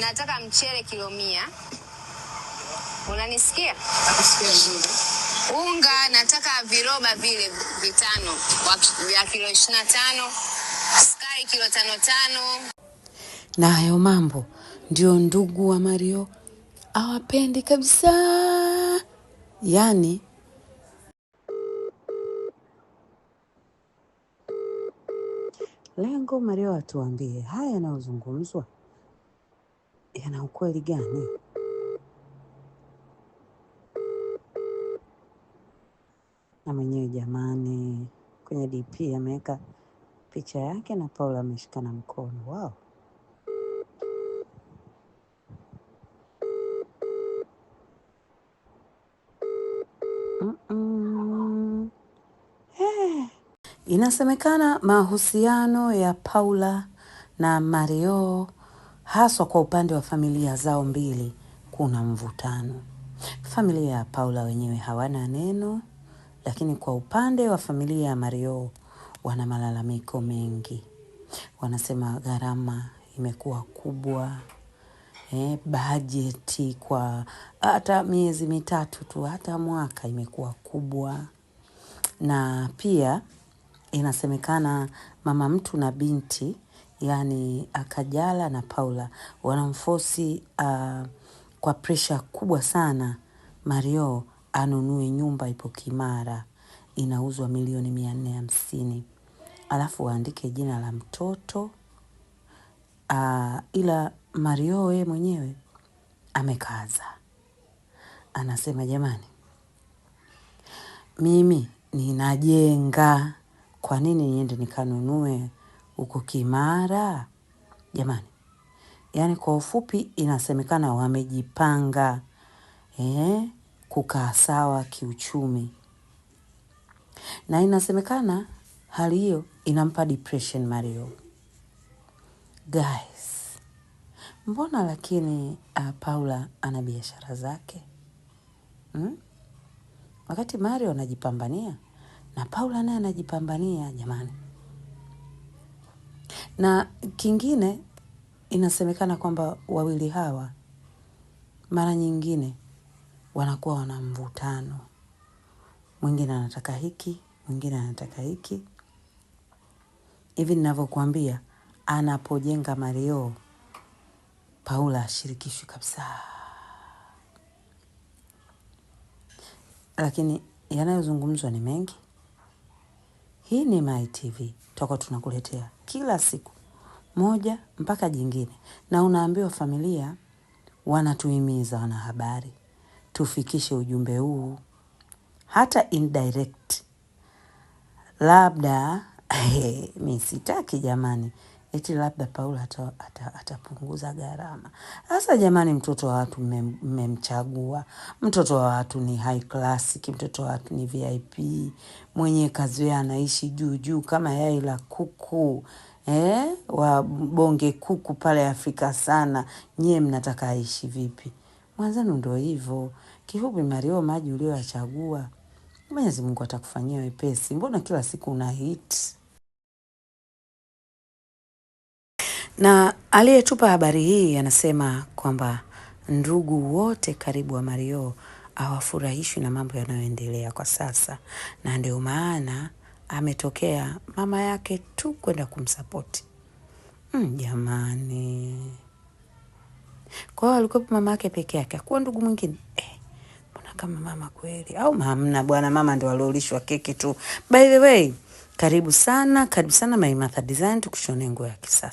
nataka mchele kilo 100. Unanisikia? Nakusikia vizuri. Unga nataka viroba vile 5 vya kilo 25. Sukari kilo 5. Na hayo mambo ndio ndugu wa Mario hawapendi kabisa. Yani lengo Mario atuambie haya yanayozungumzwa yana ukweli gani? Na mwenyewe jamani, kwenye DP ameweka picha yake na Paula ameshikana mkono. Wow. Inasemekana mahusiano ya Paula na Mario, haswa kwa upande wa familia zao mbili, kuna mvutano. Familia ya Paula wenyewe hawana neno, lakini kwa upande wa familia ya Mario wana malalamiko mengi. Wanasema gharama imekuwa kubwa, bajeti kwa hata miezi 3 tu, hata mwaka imekuwa kubwa. Na pia inasemekana mama mtu na binti, yani Kajala na Paula, wanamforce kwa pressure kubwa sana Mario anunue nyumba ipo Kimara, inauzwa milioni 450. Alafu waandike jina la mtoto. Ila Mario yeye mwenyewe amekaza. Anasema jamani, mimi ninajenga, kwa nini niende nikanunue huko Kimara? Jamani. Yani kwa ufupi inasemekana wamejipanga kukaa sawa kiuchumi. Na inasemekana hali hiyo inampa depression Mario. Guys, mbona lakini Paula ana biashara zake? Wakati Mario anajipambania na Paula naye anajipambania jamani. Na kingine inasemekana kwamba wawili hawa mara nyingine wanakuwa wana mvutano. Mwingine anataka hiki, mwingine anataka hiki. Hivi ninavyokuambia, anapojenga Mario, Paula ashirikishwi kabisa. Lakini yanayozungumzwa ni mengi. Hii ni MyTV. Tutakuwa tunakuletea kila siku moja mpaka jingine. Na unaambiwa familia wanatuhimiza wanahabari tufikishe ujumbe huu hata indirect. Labda mimi sitaki jamani, eti labda Paula atapunguza gharama. Sasa jamani, mtoto wa watu mmemchagua. Mtoto wa watu ni high class, mtoto wa watu ni VIP, mwenye kazi yake anaishi juu kama yai la kuku. Wa bonge kuku pale Afrika sana. Nyie mnataka aishi vipi? Mwanzano ndio hivyo. Kifupi Mario maji uliochagua, Mwenyezi Mungu atakufanyia wepesi. Mbona kila siku una hit? Na aliyetupa habari hii anasema kwamba ndugu wote karibu wa Mario hawafurahishwi na mambo yanayoendelea kwa sasa. Na ndio maana ametokea mama yake tu kwenda kumsupport. Jamani. Kwa hiyo alikuwa mama yake peke yake, kwa ndugu mwingine. Mbona kama mama kweli? Au hamna bwana, mama ndio aliolishwa keki tu. By the way, karibu sana My Martha Design tukushone nguo ya kisasa.